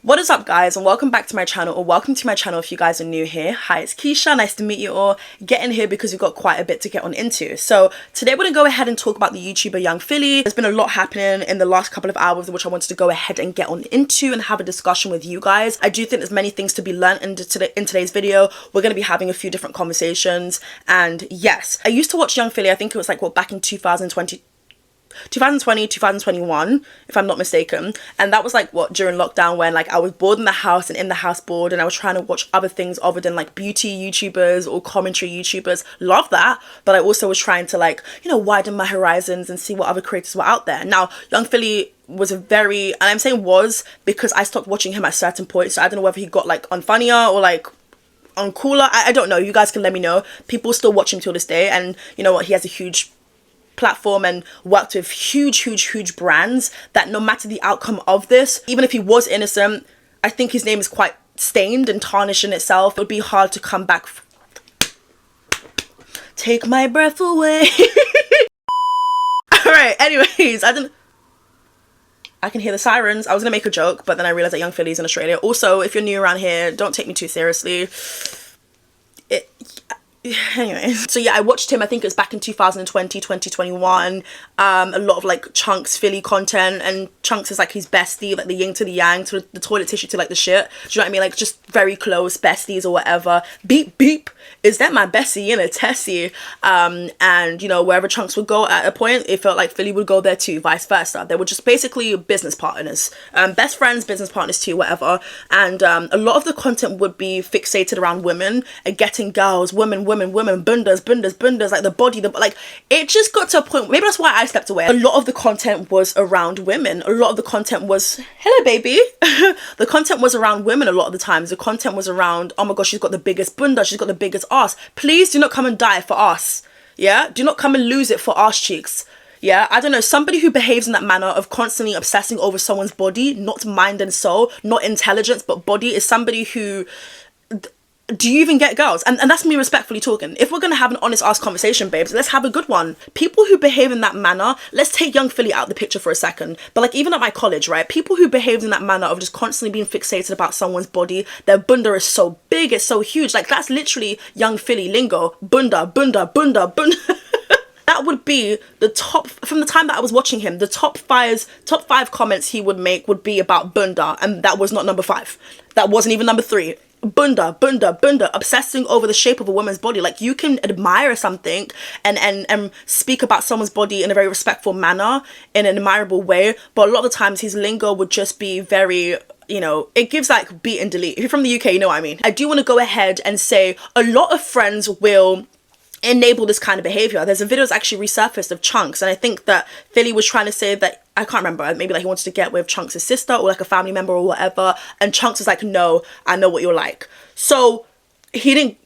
What is up, guys, and welcome back to my channel, or welcome to my channel if you guys are new here. Hi, it's Keisha. Nice to meet you all. Get in here because we've got quite a bit to get on into. So today we're gonna go ahead and talk about the YouTuber Young Philly. There's been a lot happening in the last couple of hours which I wanted to go ahead and get on into and have a discussion with you guys. I do think there's many things to be learned in today's video. We're gonna be having a few different conversations, and yes, I used to watch Young Philly. I think it was like back in 2020, 2021, if I'm not mistaken, and that was like during lockdown, when like I was bored in the house and in the house bored, and I was trying to watch other things other than like beauty YouTubers or commentary YouTubers. Love that, but I also was trying to widen my horizons and see what other creators were out there. Now, Young Philly was and I'm saying was because I stopped watching him at certain points, so I don't know whether he got like unfunnier or like uncooler. I don't know. You guys can let me know. People still watch him till this day, and you know what, he has a huge platform and worked with huge brands that no matter the outcome of this, even if he was innocent, I think his name is quite stained and tarnished in itself. It would be hard to come back. Take my breath away. All right, anyways, I can hear the sirens. I was gonna make a joke, but then I realized that Young Philly's in Australia. Also, if you're new around here, don't take me too seriously. Anyway, so yeah, I watched him, I think it was back in 2020, 2021, a lot of like chunkz Philly content, and chunkz is like his bestie, like the yin to the yang, to the toilet tissue to like the shit. Do you know what I mean? Like just very close besties or whatever. Beep beep, is that my bestie in a tessie? And you know, wherever chunkz would go at a point, it felt like Philly would go there too, vice versa. They were just basically business partners, best friends, business partners too, whatever. And a lot of the content would be fixated around women and getting girls, women, bundas, like the body, like it just got to a point, maybe that's why I stepped away. A lot of the content was around women. A lot of the content was, hello baby. The content was around women a lot of the times. The content was around, oh my gosh, she's got the biggest bunda, she's got the biggest ass. Please do not come and die for us. Yeah, do not come and lose it for ass cheeks. Yeah, I don't know, somebody who behaves in that manner of constantly obsessing over someone's body, not mind and soul, not intelligence, but body, is somebody who, do you even get girls? And that's me respectfully talking. If we're gonna have an honest ass conversation, babes, let's have a good one. People who behave in that manner, let's take Young Philly out of the picture for a second, but like even at my college, right, people who behaved in that manner of just constantly being fixated about someone's body, their bunda is so big, it's so huge, like that's literally Young Philly lingo. Bunda. That would be the top, from the time that I was watching him, the top five comments he would make would be about bunda, and that was not number 5. That wasn't even number 3. Bunda, obsessing over the shape of a woman's body. Like, you can admire something and speak about someone's body in a very respectful manner, in an admirable way, but a lot of the times his lingo would just be very, you know, it gives like beat and delete. If you're from the UK, you know what I mean. I do want to go ahead and say a lot of friends will enable this kind of behavior. There's a video that's actually resurfaced of chunkz, and I think that Philly was trying to say that, I can't remember, maybe like he wanted to get with chunkz' sister or like a family member or whatever, and chunkz was like, no, I know what you're like. So he didn't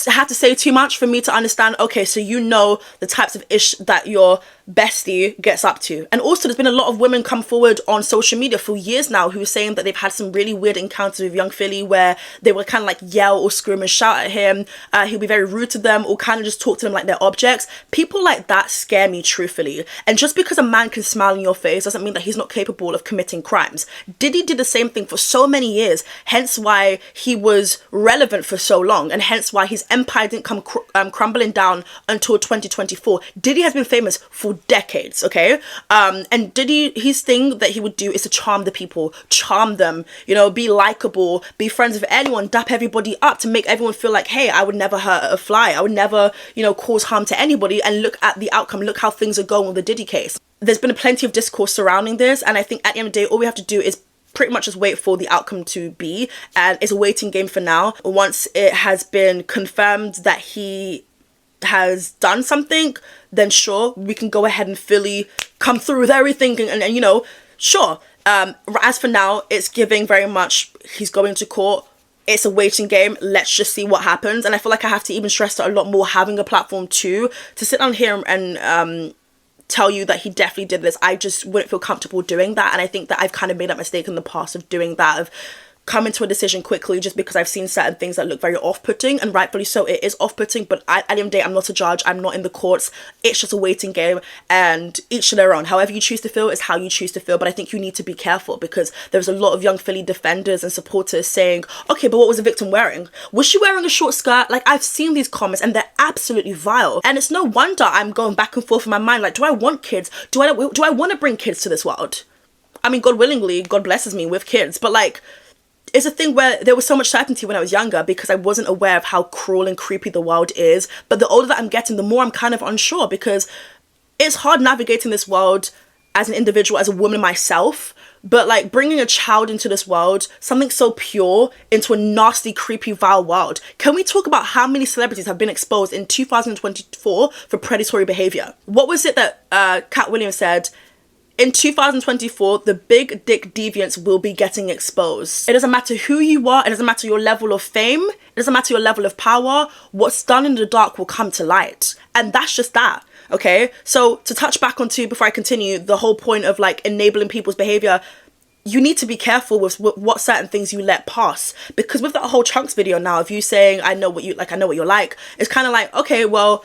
have to say too much for me to understand, okay, so you know the types of ish that your bestie gets up to. And also, there's been a lot of women come forward on social media for years now who are saying that they've had some really weird encounters with Young Philly, where they would kind of like yell or scream and shout at him. He'll be very rude to them, or kind of just talk to them like they're objects. People like that scare me, truthfully. And just because a man can smile in your face doesn't mean that he's not capable of committing crimes. Diddy did the same thing for so many years, hence why he was relevant for so long, and hence why his empire didn't come crumbling down until 2024. Diddy has been famous for decades, okay? And Diddy, his thing that he would do is to charm the people, charm them, you know, be likable, be friends with anyone, dap everybody up to make everyone feel like, hey, I would never hurt a fly, I would never, you know, cause harm to anybody. And look at the outcome, look how things are going with the Diddy case. There's been plenty of discourse surrounding this, and I think at the end of the day, all we have to do is pretty much just wait for the outcome to be, and it's a waiting game for now. Once it has been confirmed that he has done something, then sure, we can go ahead and Philly come through with everything, and you know, sure. As for now, it's giving very much he's going to court. It's a waiting game. Let's just see what happens. And I feel like I have to even stress that a lot more, having a platform too, to sit down here and tell you that he definitely did this. I just wouldn't feel comfortable doing that, and I think that I've kind of made that mistake in the past of doing that, of coming to a decision quickly just because I've seen certain things that look very off-putting, and rightfully so, it is off-putting, but at the end of the day, I'm not a judge, I'm not in the courts, it's just a waiting game, and each to their own. However you choose to feel is how you choose to feel, but I think you need to be careful, because there's a lot of young Philly defenders and supporters saying, okay, but what was the victim wearing? Was she wearing a short skirt? Like, I've seen these comments, and they're absolutely vile, and it's no wonder I'm going back and forth in my mind, like, do I want kids? Do I want to bring kids to this world? I mean, God willingly, God blesses me with kids, but like, it's a thing where there was so much certainty when I was younger because I wasn't aware of how cruel and creepy the world is. But the older that I'm getting, the more I'm kind of unsure, because it's hard navigating this world as an individual, as a woman myself. But like, bringing a child into this world, something so pure, into a nasty, creepy, vile world. Can we talk about how many celebrities have been exposed in 2024 for predatory behavior? What was it that Cat Williams said? In 2024, the big dick deviants will be getting exposed. It doesn't matter who you are. It doesn't matter your level of fame. It doesn't matter your level of power. What's done in the dark will come to light. And that's just that, okay? So to touch back onto, before I continue, the whole point of like enabling people's behavior, you need to be careful with what certain things you let pass. Because with that whole chunkz video now, of you saying, I know what you're like, it's kind of like, okay, well,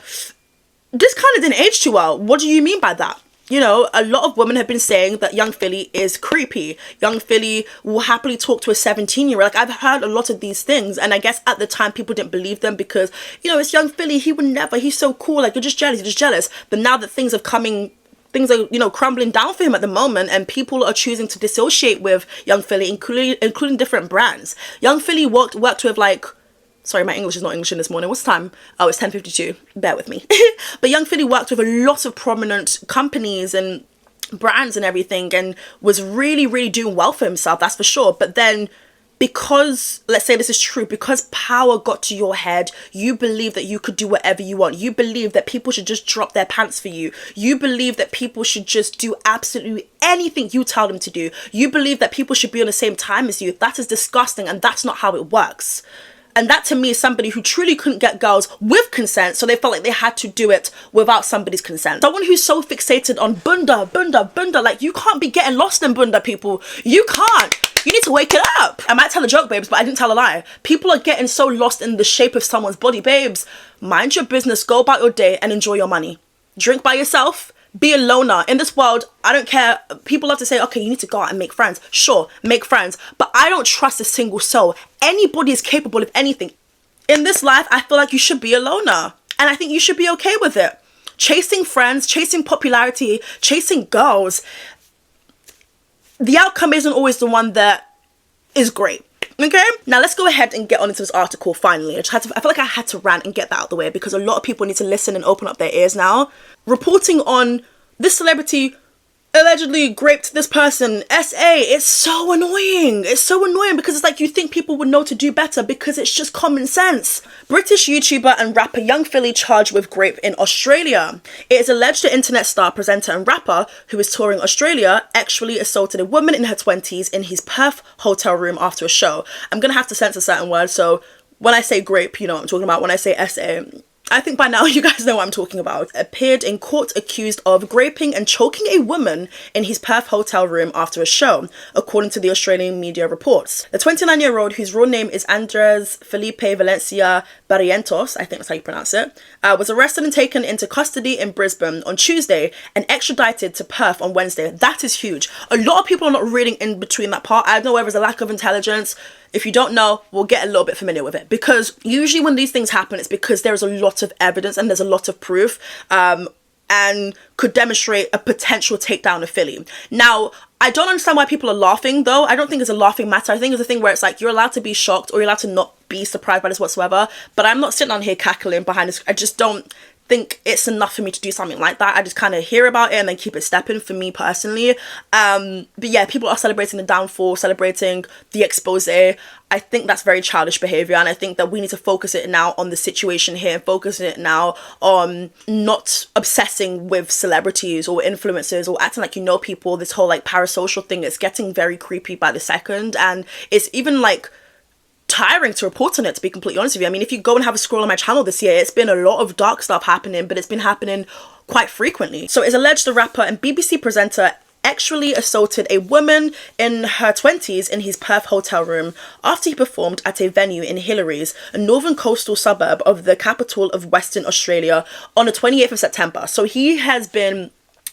this kind of didn't age too well. What do you mean by that? You know, a lot of women have been saying that young Philly is creepy. Young Philly will happily talk to a 17-year-old. Like, I've heard a lot of these things. And I guess at the time, people didn't believe them because, you know, it's young Philly. He would never. He's so cool. Like, you're just jealous. But now that things are, you know, crumbling down for him at the moment, and people are choosing to dissociate with young Philly, including different brands. Young Philly worked with, like... Sorry, my English is not English in this morning. What's the time? Oh, it's 10:52. Bear with me. But young Philly worked with a lot of prominent companies and brands and everything, and was really, really doing well for himself, that's for sure. But then, because, let's say this is true, because power got to your head, you believe that you could do whatever you want. You believe that people should just drop their pants for you. You believe that people should just do absolutely anything you tell them to do. You believe that people should be on the same time as you. That is disgusting, and that's not how it works. And that to me is somebody who truly couldn't get girls with consent, so they felt like they had to do it without somebody's consent. Someone who's so fixated on bunda, like, you can't be getting lost in bunda, people. You can't. You need to wake it up. I might tell a joke, babes, but I didn't tell a lie. People are getting so lost in the shape of someone's body. Babes, mind your business, go about your day and enjoy your money. Drink by yourself. Be a loner. In this world, I don't care. People love to say, okay, you need to go out and make friends. Sure, make friends. But I don't trust a single soul. Anybody is capable of anything. In this life, I feel like you should be a loner. And I think you should be okay with it. Chasing friends, chasing popularity, chasing girls. The outcome isn't always the one that is great. Okay, now let's go ahead and get on into this article finally. I feel like I had to rant and get that out of the way because a lot of people need to listen and open up their ears now. Reporting on this celebrity allegedly raped this person, SA, it's so annoying. It's so annoying because it's like you think people would know to do better because it's just common sense. British YouTuber and rapper Young Philly charged with rape in Australia. It is alleged the internet star, presenter and rapper who is touring Australia actually assaulted a woman in her 20s in his Perth hotel room after a show. I'm going to have to censor certain words, so when I say grape, you know what I'm talking about. When I say SA, I think by now you guys know what I'm talking about. Appeared in court accused of raping and choking a woman in his Perth hotel room after a show, according to the Australian media reports. The 29-year-old, whose real name is Andres Felipe Valencia Barrientos, I think that's how you pronounce it, was arrested and taken into custody in Brisbane on Tuesday and extradited to Perth on Wednesday. That is huge. A lot of people are not reading in between that part. I don't know whether it's a lack of intelligence. If you don't know, we'll get a little bit familiar with it, because usually when these things happen, it's because there's a lot of evidence and there's a lot of proof and could demonstrate a potential takedown of Philly. Now, I don't understand why people are laughing, though. I don't think it's a laughing matter. I think it's a thing where it's like you're allowed to be shocked or you're allowed to not be surprised by this whatsoever. But I'm not sitting on here cackling behind this. I just don't think it's enough for me to do something like that. I just kind of hear about it and then keep it stepping for me personally. But yeah, people are celebrating the downfall, celebrating the expose. I think that's very childish behavior, and I think that we need to focus it now on the situation here, focus it now on not obsessing with celebrities or influencers or acting like you know people. This whole like parasocial thing, it's getting very creepy by the second, and it's even like tiring to report on it, to be completely honest with you. I mean, if you go and have a scroll on my channel this year, it's been a lot of dark stuff happening, but it's been happening quite frequently. So it's alleged the rapper and BBC presenter sexually assaulted a woman in her 20s in his Perth hotel room after he performed at a venue in Hillary's, a northern coastal suburb of the capital of Western Australia, on the 28th of September. So he has been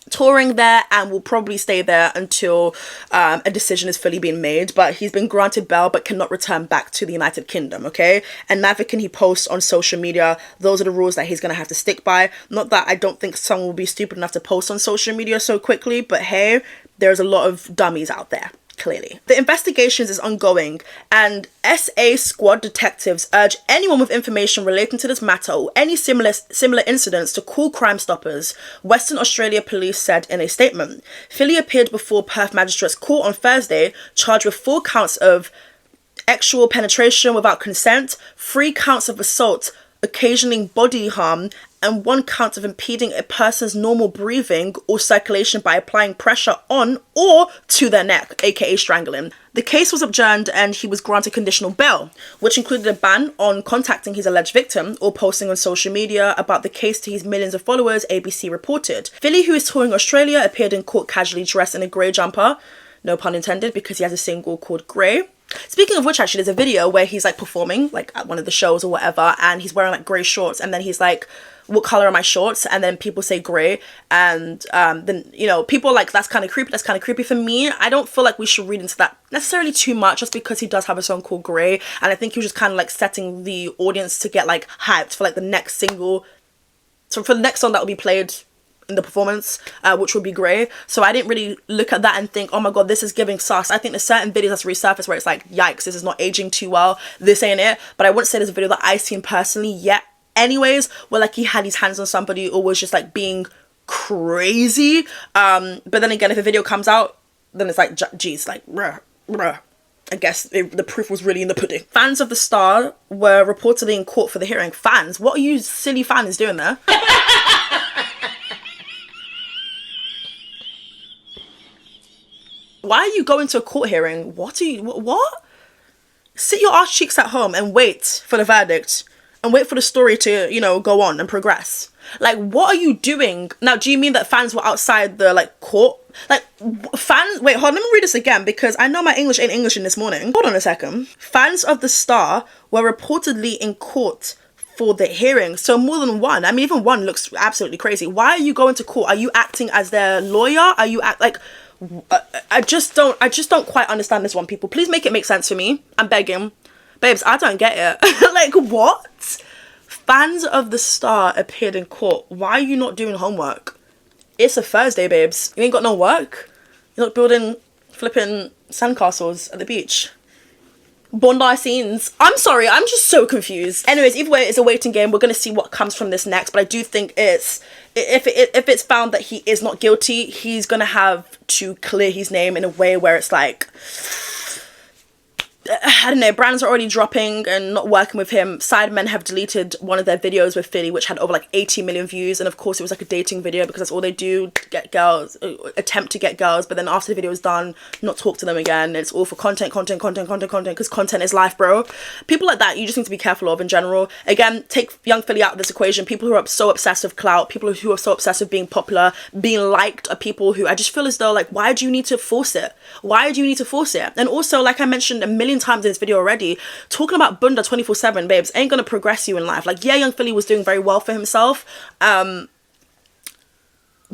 touring there and will probably stay there until a decision is fully being made, but he's been granted bail but cannot return back to the United Kingdom, okay? And neither can he post on social media. Those are the rules that he's gonna have to stick by. Not that I don't think someone will be stupid enough to post on social media so quickly, but hey, there's a lot of dummies out there. Clearly. The investigations is ongoing, and SA squad detectives urge anyone with information relating to this matter or any similar incidents to call Crime Stoppers, Western Australia Police said in a statement. Philly appeared before Perth Magistrates Court on Thursday, charged with 4 counts of sexual penetration without consent, 3 counts of assault occasioning bodily harm, and 1 count of impeding a person's normal breathing or circulation by applying pressure on or to their neck, aka strangling. The case was adjourned and he was granted conditional bail, which included a ban on contacting his alleged victim or posting on social media about the case to his millions of followers, ABC reported. Philly, who is touring Australia, appeared in court casually dressed in a grey jumper, no pun intended, because he has a single called Grey. Speaking of which, actually, there's a video where he's like performing like at one of the shows or whatever, and he's wearing like grey shorts, and then he's like, what color are my shorts? And then people say grey, and then, you know, people are like, that's kind of creepy. For me, I don't feel like we should read into that necessarily too much, just because he does have a song called Grey, and I think he was just kind of like setting the audience to get like hyped for like the next single, so for the next song that will be played in the performance, which would be Grey. So I didn't really look at that and think, oh my god, this is giving sus. I think there's certain videos that's resurfaced where it's like, yikes, this is not aging too well, this ain't it. But I wouldn't say there's a video that I've seen personally yet anyways, where like he had his hands on somebody or was just like being crazy. But then again, if a video comes out, then it's like, geez, like, bruh. I guess the proof was really in the pudding. Fans of the star were reportedly in court for the hearing. Fans? What are you silly fans doing there? Why are you going to a court hearing? What? Sit your arse cheeks at home and wait for the verdict. And wait for the story to, you know, go on and progress. Like, what are you doing? Now, do you mean that fans were outside the, like, court? Like, fans... Wait, hold on, let me read this again, because I know my English ain't English in this morning. Hold on a second. Fans of the star were reportedly in court for the hearing. So more than one. I mean, even one looks absolutely crazy. Why are you going to court? Are you acting as their lawyer? Are you like... I just don't quite understand this one, people. Please make it make sense for me. I'm begging. Babes, I don't get it. Like, what? Fans of the star appeared in court. Why are you not doing homework? It's a Thursday, babes. You ain't got no work? You're not building flipping sandcastles at the beach? Bondi scenes. I'm sorry, I'm just so confused. Anyways, either way, it's a waiting game. We're going to see what comes from this next, but I do think if it's found that he is not guilty, he's going to have to clear his name in a way where it's like, I don't know, brands are already dropping and not working with him. Sidemen have deleted one of their videos with Philly, which had over like 80 million views, and of course it was like a dating video, because that's all they do, to get girls, attempt to get girls, but then after the video is done, not talk to them again. It's all for content, because content is life, bro. People like that, you just need to be careful of in general. Again, take young Philly out of this equation. People who are so obsessed with clout, people who are so obsessed with being popular, being liked, are people who I just feel as though, like, why do you need to force it? And also, like I mentioned a million times in this video already, talking about Bunda 24/7, babes, ain't gonna progress you in life. Like, yeah, young Philly was doing very well for himself,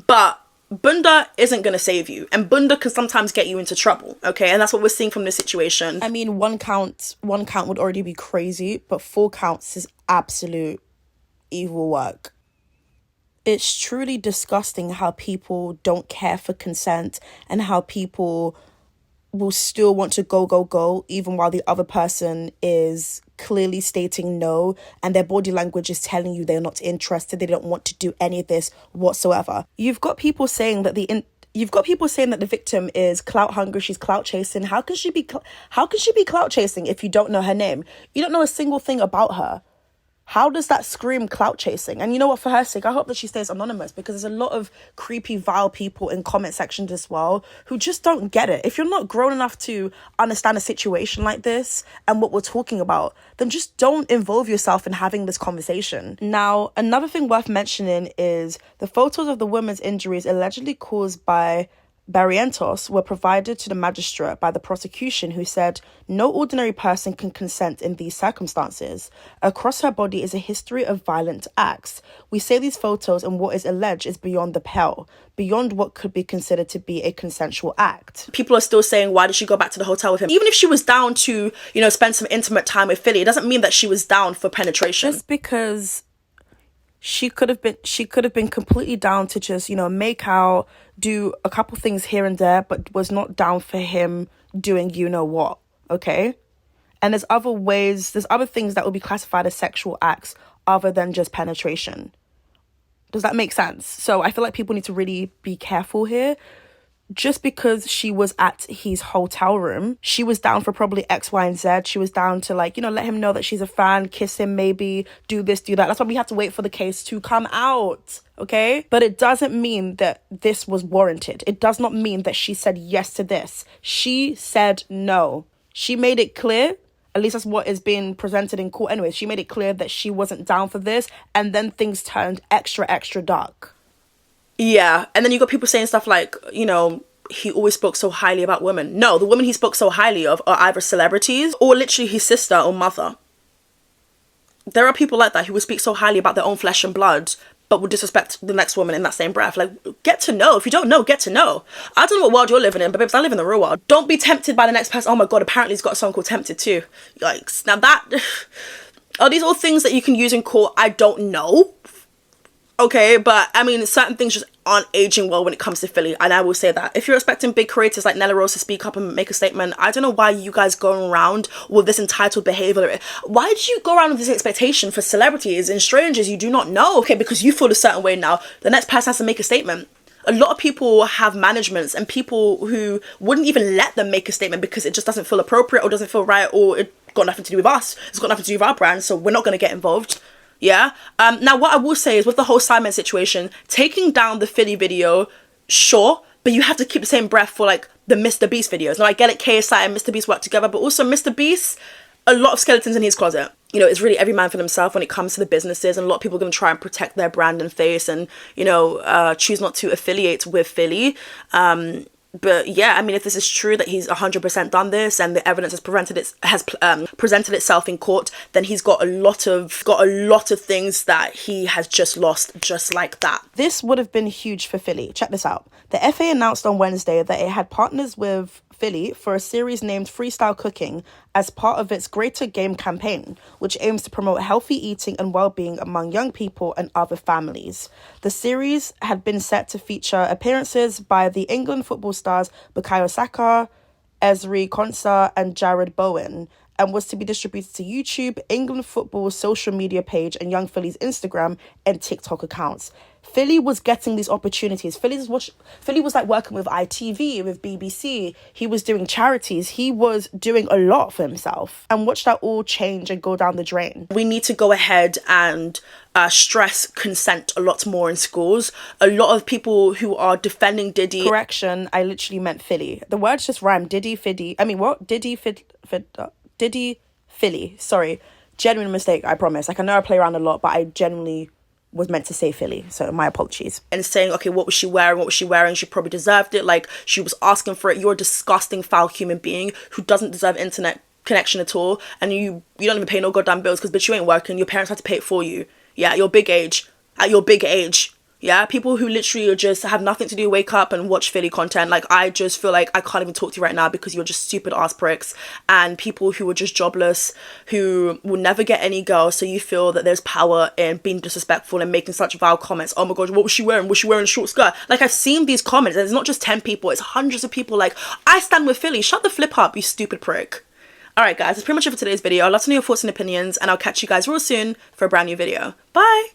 but Bunda isn't gonna save you, and Bunda can sometimes get you into trouble, okay? And that's what we're seeing from this situation. I mean, one count would already be crazy, but 4 counts is absolute evil work. It's truly disgusting how people don't care for consent, and how people will still want to go, even while the other person is clearly stating no, and their body language is telling you they're not interested, they don't want to do any of this whatsoever. You've got people saying that the victim is clout hungry, she's clout chasing. How can she be clout chasing if you don't know her name? You don't know a single thing about her. How does that scream clout chasing? And you know what, for her sake, I hope that she stays anonymous, because there's a lot of creepy, vile people in comment sections as well who just don't get it. If you're not grown enough to understand a situation like this and what we're talking about, then just don't involve yourself in having this conversation. Now, another thing worth mentioning is the photos of the woman's injuries allegedly caused by Barrientos were provided to the magistrate by the prosecution, who said, "No ordinary person can consent in these circumstances. Across her body is a history of violent acts. We say these photos and what is alleged is beyond the pale, beyond what could be considered to be a consensual act." People are still saying, why did she go back to the hotel with him? Even if she was down to, spend some intimate time with Philly, it doesn't mean that she was down for penetration. Just because she could have been completely down to just, make out, do a couple things here and there, but was not down for him doing what, okay? And there's other things that would be classified as sexual acts other than just penetration. Does that make sense? So I feel like people need to really be careful here. Just because she was at his hotel room, she was down for probably X, Y, and Z. She was down to let him know that she's a fan, kiss him, maybe do this, do that. That's why we have to wait for the case to come out, okay? But it doesn't mean that this was warranted. It does not mean that she said yes to this. She said no. She made it clear, at least that's what is being presented in court anyway. She made it clear that she wasn't down for this, and then things turned extra, extra dark. Yeah, and then you got people saying stuff like, he always spoke so highly about women. No, the women he spoke so highly of are either celebrities or literally his sister or mother. There are people like that who would speak so highly about their own flesh and blood, but would disrespect the next woman in that same breath. Like, get to know. If you don't know, get to know. I don't know what world you're living in, but babes, I live in the real world. Don't be tempted by the next person. Oh my God, apparently he's got a song called Tempted too. Yikes. Now that... Are these all things that you can use in court? I don't know. Okay, but I mean, certain things just aren't aging well when it comes to Philly, and I will say that. If you're expecting big creators like Nella Rose to speak up and make a statement, I don't know why you guys go around with this entitled behavior. Why do you go around with this expectation for celebrities and strangers you do not know? Okay, because you feel a certain way now, the next person has to make a statement. A lot of people have managements and people who wouldn't even let them make a statement because it just doesn't feel appropriate or doesn't feel right, or it got nothing to do with us. It's got nothing to do with our brand, so we're not going to get involved. Yeah. Now, what I will say is with the whole Simon situation, taking down the Philly video, sure, but you have to keep the same breath for the Mr. Beast videos. Now, I get it, KSI and Mr. Beast work together, but also Mr. Beast, a lot of skeletons in his closet. It's really every man for themselves when it comes to the businesses, and a lot of people are going to try and protect their brand and face and, choose not to affiliate with Philly. But yeah, I mean, if this is true that he's 100% done this and the evidence has presented itself in court, then he's got a lot of things that he has just lost just like that. This would have been huge for Philly. Check this out. The FA announced on Wednesday that it had partners with Philly for a series named Freestyle Cooking as part of its Greater Game campaign, which aims to promote healthy eating and well-being among young people and other families. The series had been set to feature appearances by the England football stars Bukayo Saka, Ezri Konsa and Jared Bowen, and was to be distributed to YouTube, England football's social media page, and Young Philly's Instagram and TikTok accounts. Philly was getting these opportunities. Philly was working with ITV, with BBC. He was doing charities. He was doing a lot for himself. And watch that all change and go down the drain. We need to go ahead and stress consent a lot more in schools. A lot of people who are defending Diddy... Correction, I literally meant Philly. The words just rhyme. Diddy, Fiddy. I mean, what? Diddy, Diddy, Philly. Sorry. Genuine mistake, I promise. I know I play around a lot, but I genuinely was meant to say Philly, so my apologies. And saying, okay, what was she wearing? She probably deserved it. She was asking for it. You're a disgusting, foul human being who doesn't deserve internet connection at all, and you don't even pay no goddamn bills because, bitch, you ain't working. Your parents had to pay it for you. Yeah, at your big age. Yeah, people who literally just have nothing to do, wake up and watch Philly content. I just feel like I can't even talk to you right now because you're just stupid ass pricks. And people who are just jobless, who will never get any girls, so you feel that there's power in being disrespectful and making such vile comments. Oh my god, what was she wearing? Was she wearing a short skirt? I've seen these comments, and it's not just 10 people, it's hundreds of people I stand with Philly. Shut the flip up, you stupid prick. Alright guys, that's pretty much it for today's video. I'd love to know your thoughts and opinions, and I'll catch you guys real soon for a brand new video. Bye!